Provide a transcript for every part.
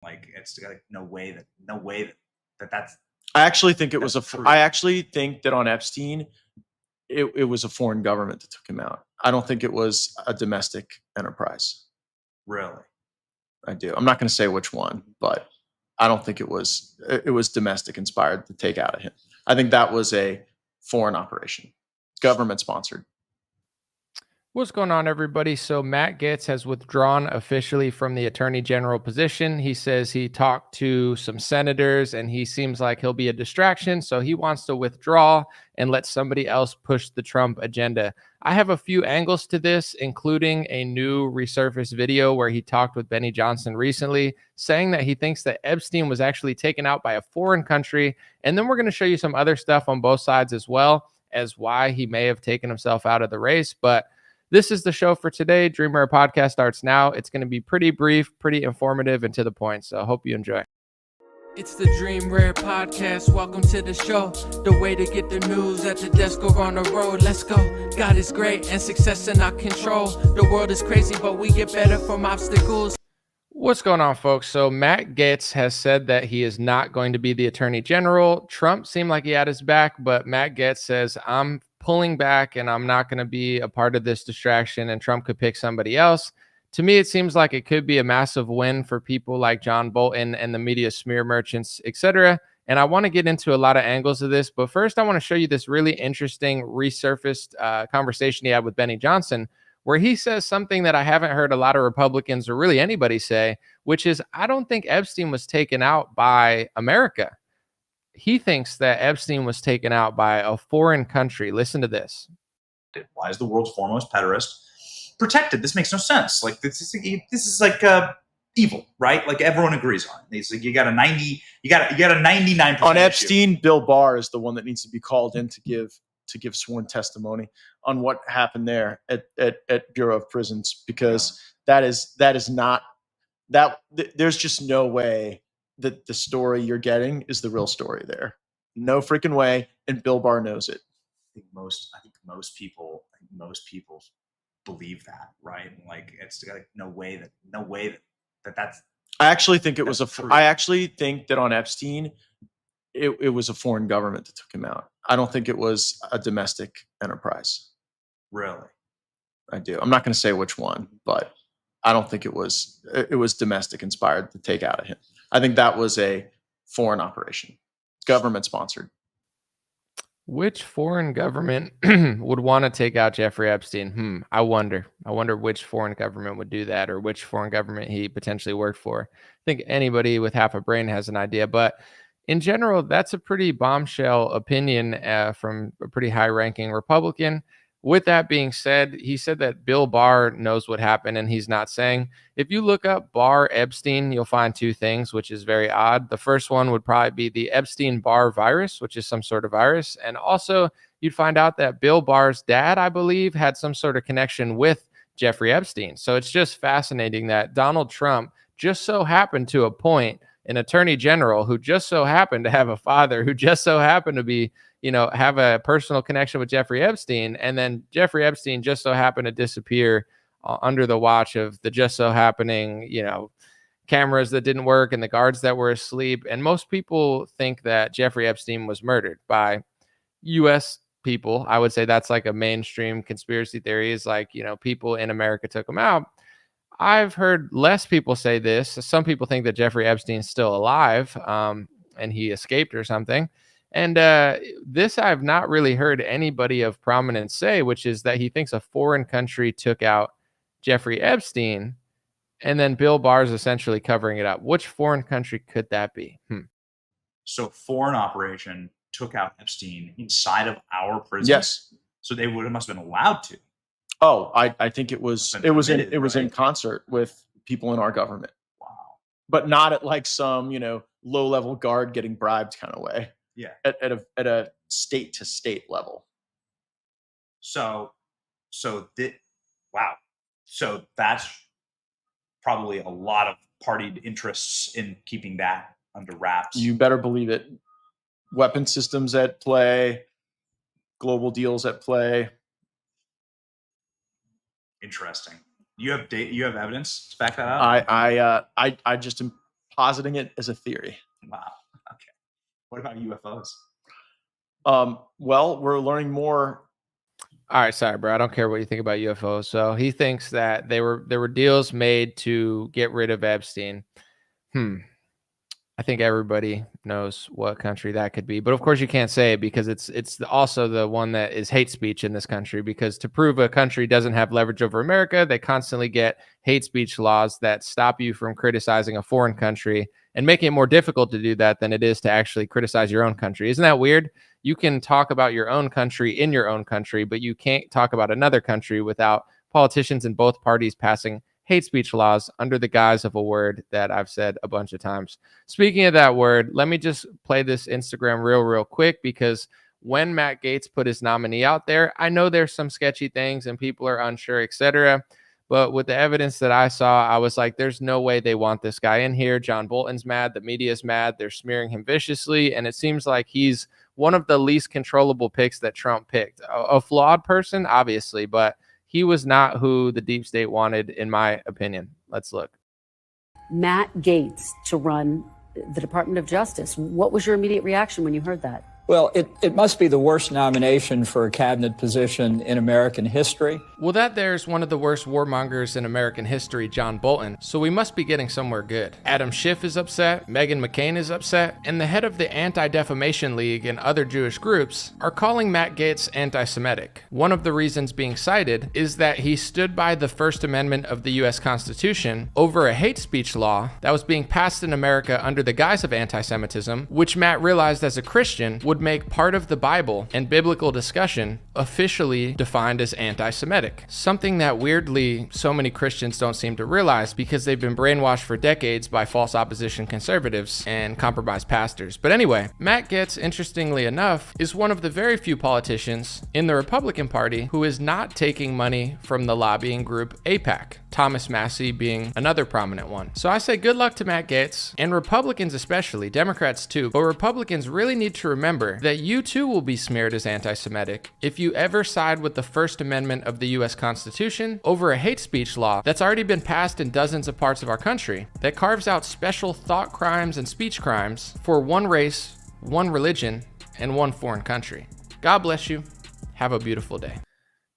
Like it's like no way that that's. I actually think it was true. I actually think that on Epstein, it was a foreign government that took him out. I don't think it was a domestic enterprise. Really? I do. I'm not going to say which one, but I don't think it was domestic inspired to take out of him. I think that was a foreign operation, government sponsored. What's going on, everybody? So Matt Gaetz has withdrawn officially from the attorney general position. He says he talked to some senators and he seems like he'll be a distraction. So he wants to withdraw and let somebody else push the Trump agenda. I have a few angles to this, including a new Resurface video where he talked with Benny Johnson recently, saying that he thinks that Epstein was actually taken out by a foreign country. And then we're going to show you some other stuff on both sides as well as why he may have taken himself out of the race. But this is the show for today. Dreamer Podcast starts now. It's going to be pretty brief, pretty informative, and to the point. So I hope you enjoy. It's the Dream Rare Podcast. Welcome to the show. The way to get the news at the desk or on the road. Let's go. God is great and success in our control. The world is crazy, but we get better from obstacles. What's going on, folks? So Matt Gaetz has said that he is not going to be the attorney general. Trump seemed like he had his back, but Matt Gaetz says, I'm pulling back and I'm not going to be a part of this distraction, and Trump could pick somebody else. To me, it seems like it could be a massive win for people like John Bolton and the media smear merchants, etc. And I want to get into a lot of angles of this, but first I want to show you this really interesting resurfaced conversation he had with Benny Johnson, where he says something that I haven't heard a lot of Republicans or really anybody say, which is, I don't think Epstein was taken out by America. He thinks that Epstein was taken out by a foreign country. Listen to this. Why is the world's foremost pederast protected? This makes no sense. Like this is like evil, right? Like everyone agrees on it. It's like you got a 99% on Epstein. Bill Barr is the one that needs to be called in to give sworn testimony on what happened there at Bureau of Prisons, because that is not that. There's just no way that the story you're getting is the real story there. No freaking way. And Bill Barr knows it. I think most people believe that, right? Like it's like no way that that's. I actually think it was true. I actually think that on Epstein, it was a foreign government that took him out. I don't think it was a domestic enterprise. Really? I do. I'm not going to say which one, but I don't think it was domestic inspired to take out of him. I think that was a foreign operation, government sponsored. Which foreign government would want to take out Jeffrey Epstein? I wonder which foreign government would do that, or which foreign government he potentially worked for. I think anybody with half a brain has an idea, but in general, that's a pretty bombshell opinion from a pretty high-ranking Republican. With that being said, he said that Bill Barr knows what happened, and he's not saying. If you look up Barr Epstein, you'll find two things, which is very odd. The first one would probably be the Epstein-Barr virus, which is some sort of virus. And also, you'd find out that Bill Barr's dad, I believe, had some sort of connection with Jeffrey Epstein. So it's just fascinating that Donald Trump just so happened to appoint an attorney general who just so happened to have a father who just so happened to be, have a personal connection with Jeffrey Epstein. And then Jeffrey Epstein just so happened to disappear under the watch of the just so happening, cameras that didn't work and the guards that were asleep. And most people think that Jeffrey Epstein was murdered by US people. I would say that's like a mainstream conspiracy theory, is like, people in America took him out. I've heard less people say this. Some people think that Jeffrey Epstein's still alive and he escaped or something. And this I've not really heard anybody of prominence say, which is that he thinks a foreign country took out Jeffrey Epstein and then Bill Barr's essentially covering it up. Which foreign country could that be? So foreign operation took out Epstein inside of our prison? Yes. So they must have been allowed to. Oh, I think it was in concert with people in our government. Wow. But not at like some, low-level guard getting bribed kind of way. Yeah. At a state to state level. So that's probably a lot of partied interests in keeping that under wraps. You better believe it. Weapon systems at play, global deals at play. Interesting. You have evidence to back that up? I just am positing it as a theory. Wow. Okay. What about UFOs? Well, we're learning more. All right, sorry, bro. I don't care what you think about UFOs. So he thinks that there were deals made to get rid of Epstein. I think everybody knows what country that could be, but of course you can't say it because it's also the one that is hate speech in this country. Because to prove a country doesn't have leverage over America, they constantly get hate speech laws that stop you from criticizing a foreign country and making it more difficult to do that than it is to actually criticize your own country. Isn't that weird? You can talk about your own country in your own country, but you can't talk about another country without politicians in both parties passing hate speech laws under the guise of a word that I've said a bunch of times. Speaking of that word, let me just play this Instagram real quick, because when Matt Gaetz put his nominee out there, I know there's some sketchy things and people are unsure, etc. But with the evidence that I saw, I was like, there's no way they want this guy in here. John Bolton's mad. The media's mad. They're smearing him viciously. And it seems like he's one of the least controllable picks that Trump picked. A flawed person, obviously, but he was not who the deep state wanted, in my opinion. Let's look. Matt Gaetz to run the Department of Justice. What was your immediate reaction when you heard that? Well, it must be the worst nomination for a cabinet position in American history. Well, that there's one of the worst warmongers in American history, John Bolton. So we must be getting somewhere good. Adam Schiff is upset, Meghan McCain is upset, and the head of the Anti-Defamation League and other Jewish groups are calling Matt Gaetz anti-Semitic. One of the reasons being cited is that he stood by the First Amendment of the US Constitution over a hate speech law that was being passed in America under the guise of anti-Semitism, which Matt realized as a Christian would make part of the Bible and biblical discussion officially defined as anti-Semitic. Something that weirdly so many Christians don't seem to realize because they've been brainwashed for decades by false opposition conservatives and compromised pastors. But anyway, Matt Gaetz, interestingly enough, is one of the very few politicians in the Republican Party who is not taking money from the lobbying group AIPAC, Thomas Massie being another prominent one. So I say good luck to Matt Gaetz, and Republicans especially, Democrats too, but Republicans really need to remember that you too will be smeared as anti-Semitic if you ever side with the First Amendment of the US Constitution over a hate speech law that's already been passed in dozens of parts of our country that carves out special thought crimes and speech crimes for one race, one religion, and one foreign country. God bless you. Have a beautiful day.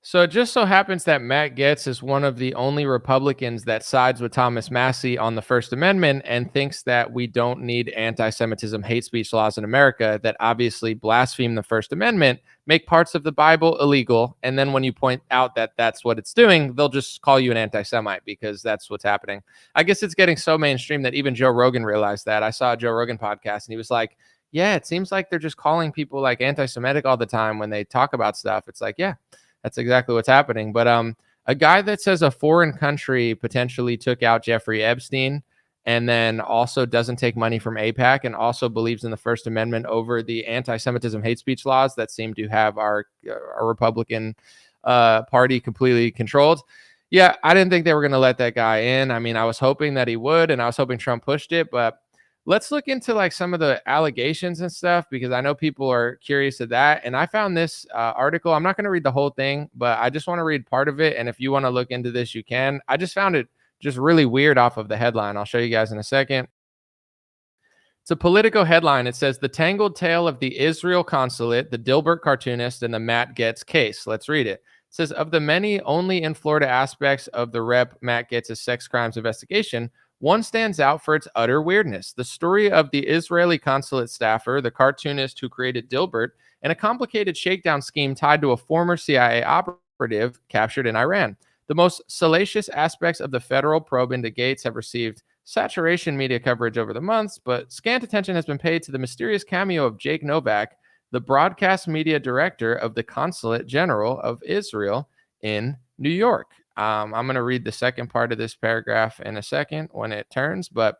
So it just so happens that Matt Gaetz is one of the only Republicans that sides with Thomas Massie on the First Amendment and thinks that we don't need anti-Semitism hate speech laws in America that obviously blaspheme the First Amendment, make parts of the Bible illegal, and then when you point out that that's what it's doing, they'll just call you an anti-Semite because that's what's happening. I guess it's getting so mainstream that even Joe Rogan realized that. I saw a Joe Rogan podcast and he was like, yeah, it seems like they're just calling people like anti-Semitic all the time when they talk about stuff. It's like, yeah. That's exactly what's happening. But a guy that says a foreign country potentially took out Jeffrey Epstein and then also doesn't take money from AIPAC and also believes in the First Amendment over the anti-Semitism hate speech laws that seem to have our Republican party completely controlled. Yeah, I didn't think they were going to let that guy in. I mean, I was hoping that he would, and I was hoping Trump pushed it, but let's look into like some of the allegations and stuff because I know people are curious of that. And I found this article. I'm not going to read the whole thing, but I just want to read part of it. And if you want to look into this, you can. I just found it just really weird off of the headline. I'll show you guys in a second. It's a Politico headline. It says, "The Tangled Tale of the Israel Consulate, the Dilbert Cartoonist, and the Matt Gaetz Case." Let's read it. It says, of the many only in Florida aspects of the Rep. Matt Gaetz' sex crimes investigation, one stands out for its utter weirdness. The story of the Israeli consulate staffer, the cartoonist who created Dilbert, and a complicated shakedown scheme tied to a former CIA operative captured in Iran. The most salacious aspects of the federal probe into Gaetz have received saturation media coverage over the months, but scant attention has been paid to the mysterious cameo of Jake Novak, the broadcast media director of the Consulate General of Israel in New York. I'm going to read the second part of this paragraph in a second when it turns, but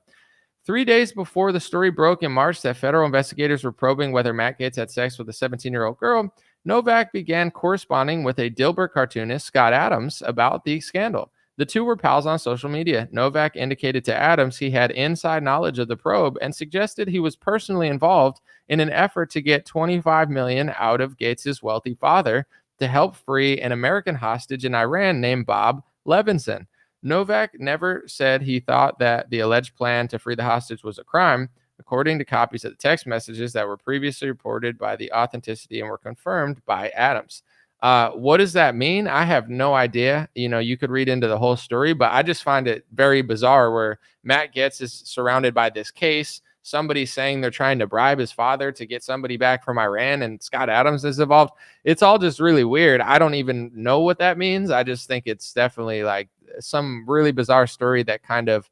3 days before the story broke in March that federal investigators were probing whether Matt Gaetz had sex with a 17-year-old girl, Novak began corresponding with a Dilbert cartoonist, Scott Adams, about the scandal. The two were pals on social media. Novak indicated to Adams he had inside knowledge of the probe and suggested he was personally involved in an effort to get $25 million out of Gaetz' wealthy father to help free an American hostage in Iran named Bob Levinson. Novak never said he thought that the alleged plan to free the hostage was a crime, according to copies of the text messages that were previously reported by the authenticity and were confirmed by Adams. What does that mean? I have no idea. You could read into the whole story, but I just find it very bizarre where Matt Gaetz is surrounded by this case. Somebody's saying they're trying to bribe his father to get somebody back from Iran, and Scott Adams is involved. It's all just really weird. I don't even know what that means. I just think it's definitely like some really bizarre story that kind of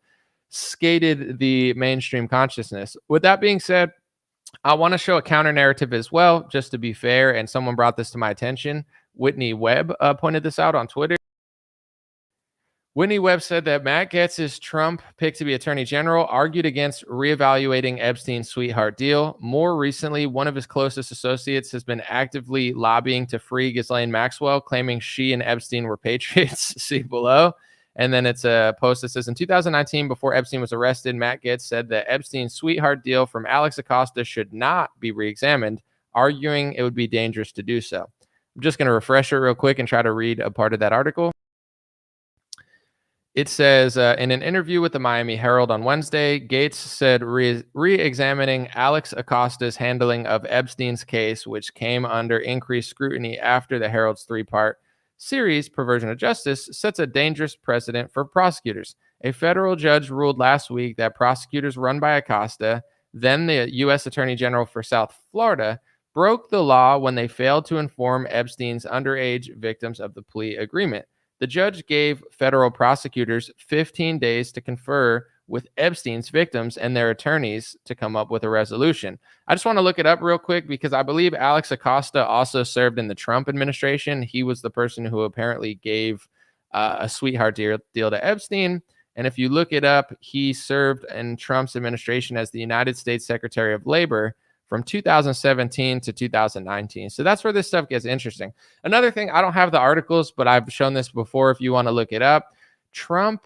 skated the mainstream consciousness. With that being said, I want to show a counter narrative as well, just to be fair. And someone brought this to my attention. Whitney Webb pointed this out on Twitter. Whitney Webb said that Matt Gaetz's Trump pick to be attorney general argued against reevaluating Epstein's sweetheart deal. More recently, one of his closest associates has been actively lobbying to free Ghislaine Maxwell, claiming she and Epstein were patriots. See below. And then it's a post that says, in 2019, before Epstein was arrested, Matt Gaetz said that Epstein's sweetheart deal from Alex Acosta should not be reexamined, arguing it would be dangerous to do so. I'm just going to refresh it real quick and try to read a part of that article. It says, in an interview with the Miami Herald on Wednesday, Gaetz said re-examining Alex Acosta's handling of Epstein's case, which came under increased scrutiny after the Herald's three-part series, Perversion of Justice, sets a dangerous precedent for prosecutors. A federal judge ruled last week that prosecutors run by Acosta, then the U.S. Attorney General for South Florida, broke the law when they failed to inform Epstein's underage victims of the plea agreement. The judge gave federal prosecutors 15 days to confer with Epstein's victims and their attorneys to come up with a resolution. I just want to look it up real quick because I believe Alex Acosta also served in the Trump administration. He was the person who apparently gave a sweetheart deal to Epstein. And if you look it up, he served in Trump's administration as the United States Secretary of Labor from 2017 to 2019. So that's where this stuff gets interesting. Another thing, I don't have the articles, but I've shown this before if you want to look it up. Trump,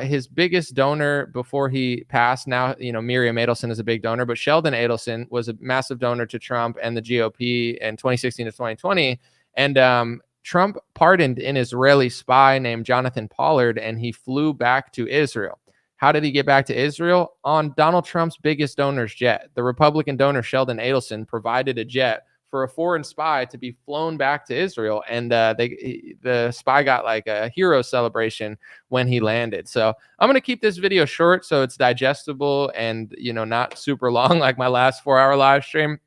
his biggest donor before he passed, now, Miriam Adelson is a big donor, but Sheldon Adelson was a massive donor to Trump and the GOP in 2016 to 2020. And Trump pardoned an Israeli spy named Jonathan Pollard, and he flew back to Israel. How did he get back to Israel? On Donald Trump's biggest donor's jet. The Republican donor Sheldon Adelson provided a jet for a foreign spy to be flown back to Israel, and the spy got like a hero celebration when he landed. So I'm going to keep this video short so it's digestible and not super long like my last 4-hour live stream.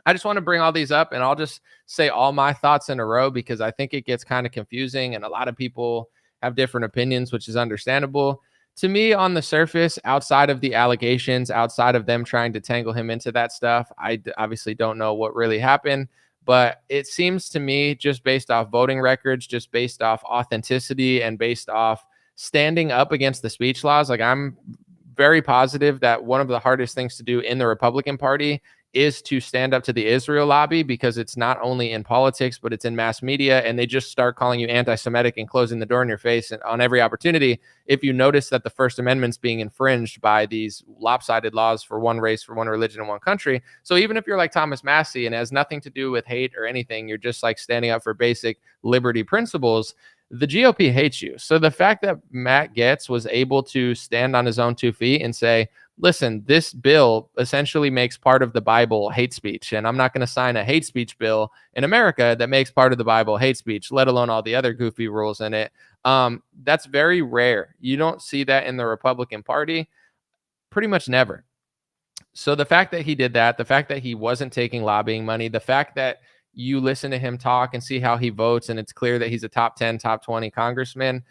I just want to bring all these up, and I'll just say all my thoughts in a row because I think it gets kind of confusing, and a lot of people have different opinions, which is understandable. To me, on the surface, outside of the allegations, outside of them trying to tangle him into that stuff, I obviously don't know what really happened. But it seems to me, just based off voting records, just based off authenticity and based off standing up against the speech laws, like I'm very positive that one of the hardest things to do in the Republican Party is to stand up to the Israel lobby, because it's not only in politics, but it's in mass media, and they just start calling you anti-Semitic and closing the door in your face on every opportunity. If you notice that the First Amendment's being infringed by these lopsided laws for one race, for one religion, in one country. So even if you're like Thomas Massie and it has nothing to do with hate or anything, you're just like standing up for basic liberty principles, the GOP hates you. So the fact that Matt Gaetz was able to stand on his own 2 feet and say, listen, this bill essentially makes part of the Bible hate speech, and I'm not going to sign a hate speech bill in America that makes part of the Bible hate speech, let alone all the other goofy rules in it. That's very rare. You don't see that in the Republican Party, pretty much never. So the fact that he did that, the fact that he wasn't taking lobbying money, the fact that you listen to him talk and see how he votes, and it's clear that he's a top 10, top 20 congressman.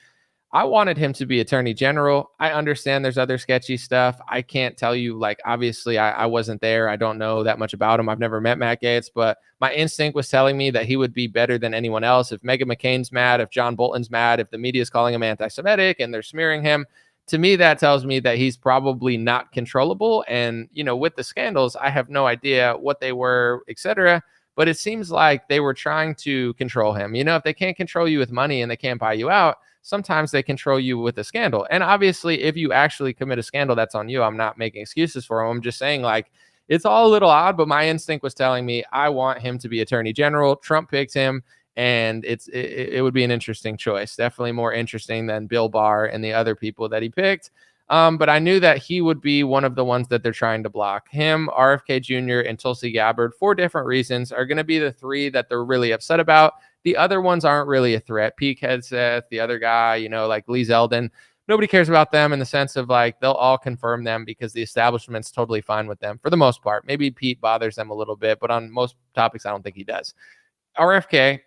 I wanted him to be attorney general. I understand there's other sketchy stuff. I can't tell you, like, obviously I wasn't there. I don't know that much about him. I've never met Matt Gaetz, but my instinct was telling me that he would be better than anyone else. If Meghan McCain's mad, if John Bolton's mad, if the media is calling him anti-Semitic and they're smearing him, to me, that tells me that he's probably not controllable. And, with the scandals, I have no idea what they were, etc. But it seems like they were trying to control him. If they can't control you with money and they can't buy you out, sometimes they control you with a scandal. And obviously, if you actually commit a scandal, that's on you. I'm not making excuses for him. I'm just saying, like, it's all a little odd, but my instinct was telling me I want him to be attorney general. Trump picked him. And it would be an interesting choice, definitely more interesting than Bill Barr and the other people that he picked. But I knew that he would be one of the ones that they're trying to block. Him, RFK Jr., and Tulsi Gabbard, for different reasons, are going to be the three that they're really upset about. The other ones aren't really a threat. Pete Hegseth, the other guy, like Lee Zeldin, nobody cares about them in the sense of like they'll all confirm them because the establishment's totally fine with them for the most part. Maybe Pete bothers them a little bit, but on most topics, I don't think he does. RFK,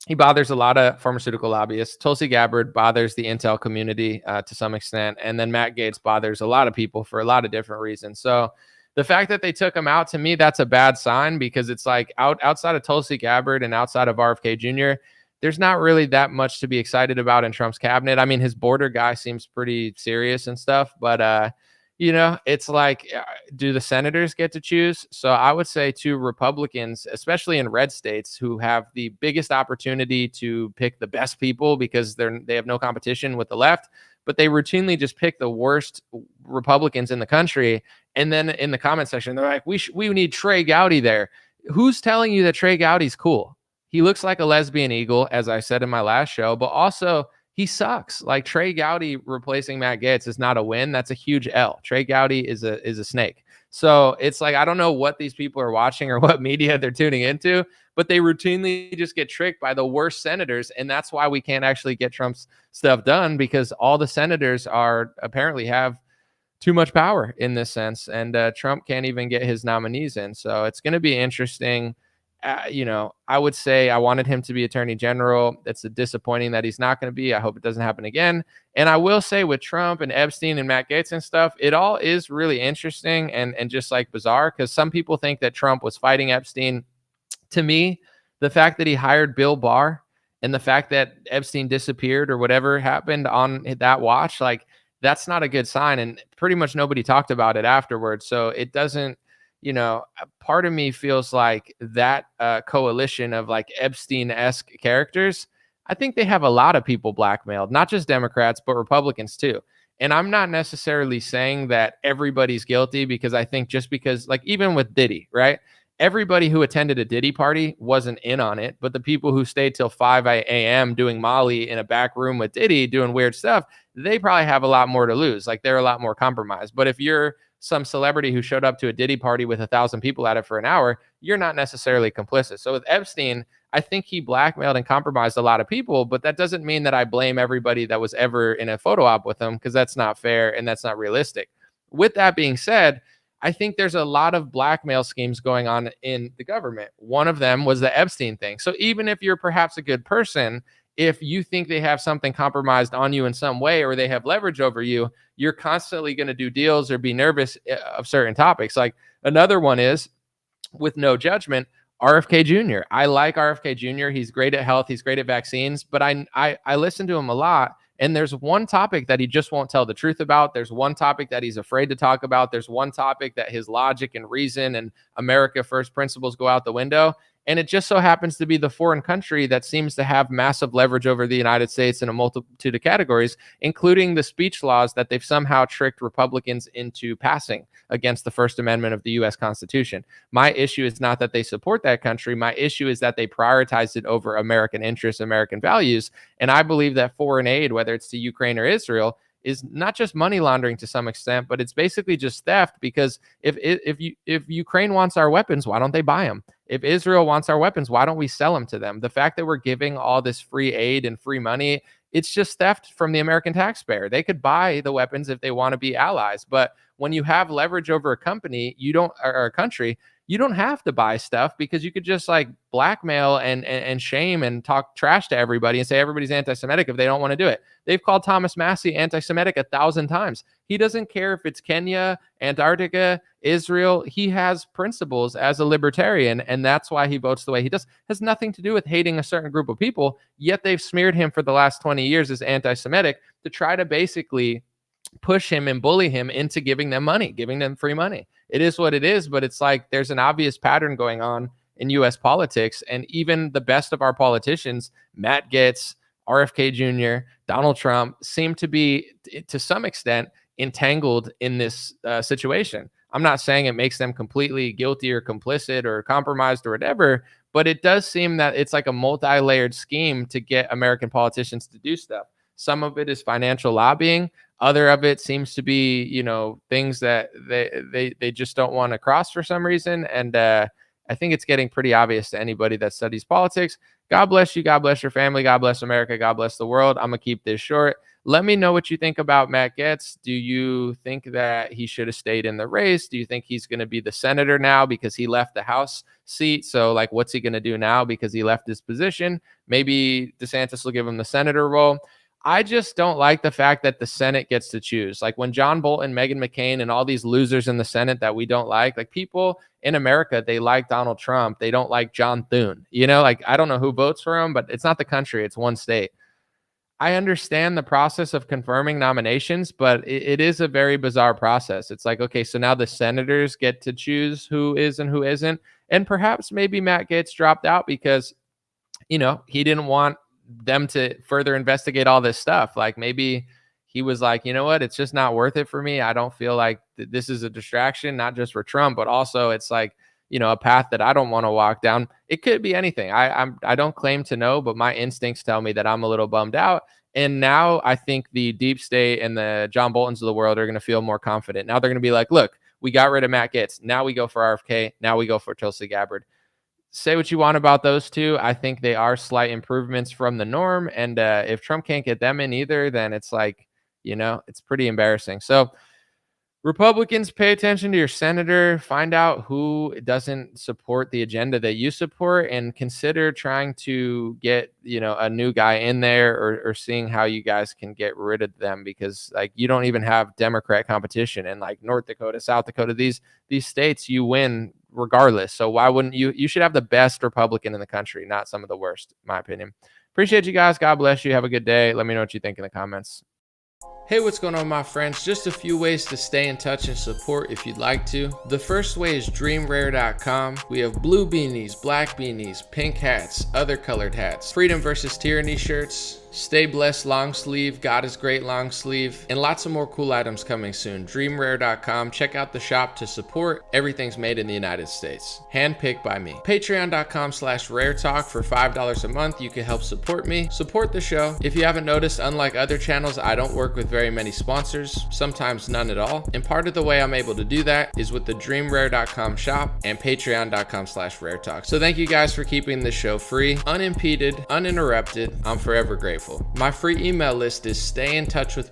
he bothers a lot of pharmaceutical lobbyists. Tulsi Gabbard bothers the intel community to some extent. And then Matt Gaetz bothers a lot of people for a lot of different reasons. So the fact that they took him out, to me, that's a bad sign because it's like outside of Tulsi Gabbard and outside of RFK Jr., there's not really that much to be excited about in Trump's cabinet. I mean, his border guy seems pretty serious and stuff, but it's like, do the senators get to choose? So I would say to Republicans, especially in red states who have the biggest opportunity to pick the best people because they have no competition with the left, but they routinely just pick the worst Republicans in the country. And then in the comment section, they're like, we need Trey Gowdy there. Who's telling you that Trey Gowdy's cool? He looks like a lesbian eagle, as I said in my last show, but also he sucks. Like Trey Gowdy replacing Matt Gaetz is not a win. That's a huge L. Trey Gowdy is a snake. So it's like, I don't know what these people are watching or what media they're tuning into, but they routinely just get tricked by the worst senators. And that's why we can't actually get Trump's stuff done, because all the senators apparently have too much power in this sense. And Trump can't even get his nominees in. So it's going to be interesting. I would say I wanted him to be attorney general. It's disappointing that he's not going to be. I hope it doesn't happen again. And I will say with Trump and Epstein and Matt Gaetz and stuff, it all is really interesting and just like bizarre, because some people think that Trump was fighting Epstein. To me, the fact that he hired Bill Barr and the fact that Epstein disappeared or whatever happened on that watch, like that's not a good sign. And pretty much nobody talked about it afterwards. So it doesn't, part of me feels like that coalition of like Epstein-esque characters, I think they have a lot of people blackmailed, not just Democrats, but Republicans too. And I'm not necessarily saying that everybody's guilty, because I think just because, like, even with Diddy, right? Everybody who attended a Diddy party wasn't in on it, but the people who stayed till 5 a.m. doing Molly in a back room with Diddy doing weird stuff, they probably have a lot more to lose. Like, they're a lot more compromised. But if you're some celebrity who showed up to a Diddy party with 1,000 people at it for an hour, you're not necessarily complicit. So with Epstein, I think he blackmailed and compromised a lot of people, but that doesn't mean that I blame everybody that was ever in a photo op with him, because that's not fair and that's not realistic. With that being said, I think there's a lot of blackmail schemes going on in the government. One of them was the Epstein thing. So even if you're perhaps a good person, if you think they have something compromised on you in some way, or they have leverage over you, you're constantly going to do deals or be nervous of certain topics. Like another one is, with no judgment, RFK Jr. I like RFK Jr. He's great at health. He's great at vaccines, but I listen to him a lot. And there's one topic that he just won't tell the truth about. There's one topic that he's afraid to talk about. There's one topic that his logic and reason and America first principles go out the window. And it just so happens to be the foreign country that seems to have massive leverage over the United States in a multitude of categories, including the speech laws that they've somehow tricked Republicans into passing against the First Amendment of the U.S. Constitution. My issue is not that they support that country. My issue is that they prioritize it over American interests, American values. And I believe that foreign aid, whether it's to Ukraine or Israel, is not just money laundering to some extent, but it's basically just theft. Because if Ukraine wants our weapons, why don't they buy them? If Israel wants our weapons, why don't we sell them to them? The fact that we're giving all this free aid and free money, it's just theft from the American taxpayer. They could buy the weapons if they want to be allies. But when you have leverage over a company, or a country, you don't have to buy stuff, because you could just like blackmail and shame and talk trash to everybody and say everybody's anti-Semitic if they don't want to do it. They've called Thomas Massie anti-Semitic 1,000 times. He doesn't care if it's Kenya, Antarctica, Israel. He has principles as a libertarian, and that's why he votes the way he does. It has nothing to do with hating a certain group of people, yet they've smeared him for the last 20 years as anti-Semitic to try to basically push him and bully him into giving them money, giving them free money. It is what it is, but it's like there's an obvious pattern going on in U.S. politics, and even the best of our politicians, Matt Gaetz, RFK Jr., Donald Trump, seem to be, to some extent, entangled in this situation. I'm not saying it makes them completely guilty or complicit or compromised or whatever, but it does seem that it's like a multi-layered scheme to get American politicians to do stuff. Some of it is financial lobbying. Other of it seems to be, you know, things that they just don't want to cross for some reason. And I think it's getting pretty obvious to anybody that studies politics. God bless you. God bless your family. God bless America. God bless the world. I'm going to keep this short. Let me know what you think about Matt Gaetz. Do you think that he should have stayed in the race? Do you think he's going to be the senator now because he left the House seat? So, like, what's he going to do now because he left his position? Maybe DeSantis will give him the senator role. I just don't like the fact that the Senate gets to choose. Like when John Bolton, Meghan McCain, and all these losers in the Senate that we don't like people in America, they like Donald Trump. They don't like John Thune. You know, like I don't know who votes for him, but it's not the country. It's one state. I understand the process of confirming nominations, but it is a very bizarre process. It's like, okay, so now the senators get to choose who is and who isn't. And perhaps maybe Matt Gaetz dropped out because, you know, he didn't want them to further investigate all this stuff. Like maybe he was like, you know what, it's just not worth it for me. I don't feel like this is a distraction, not just for Trump, but also it's like, you know, a path that I don't want to walk down. It could be anything. I don't claim to know, but my instincts tell me that I'm a little bummed out. And now I think the deep state and the John Boltons of the world are going to feel more confident. Now they're going to be like, look, we got rid of Matt Gaetz. Now we go for RFK. Now we go for Tulsi Gabbard. Say what you want about those two. I think they are slight improvements from the norm. And if Trump can't get them in either, then it's like, you know, it's pretty embarrassing. So Republicans, pay attention to your senator, find out who doesn't support the agenda that you support, and consider trying to get, you know, a new guy in there or seeing how you guys can get rid of them, because like you don't even have Democrat competition in like North Dakota, South Dakota, these states you win regardless. So why wouldn't you should have the best Republican in the country, not some of the worst, in my opinion. Appreciate you guys. God bless you. Have a good day. Let me know what you think in the comments. Hey, what's going on, my friends? Just a few ways to stay in touch and support if you'd like to. The first way is dreamrare.com. We have blue beanies, black beanies, pink hats, other colored hats, freedom versus tyranny shirts, stay blessed long sleeve, God is great long sleeve, and lots of more cool items coming soon. Dreamrare.com. Check out the shop to support. Everything's made in the United States. Handpicked by me. Patreon.com/raretalk. For $5 a month, you can help support me, support the show. If you haven't noticed, unlike other channels, I don't work with very many sponsors, sometimes none at all. And part of the way I'm able to do that is with the dreamrare.com shop and patreon.com/raretalk. So thank you guys for keeping this show free, unimpeded, uninterrupted. I'm forever grateful. My free email list is stay in touch with me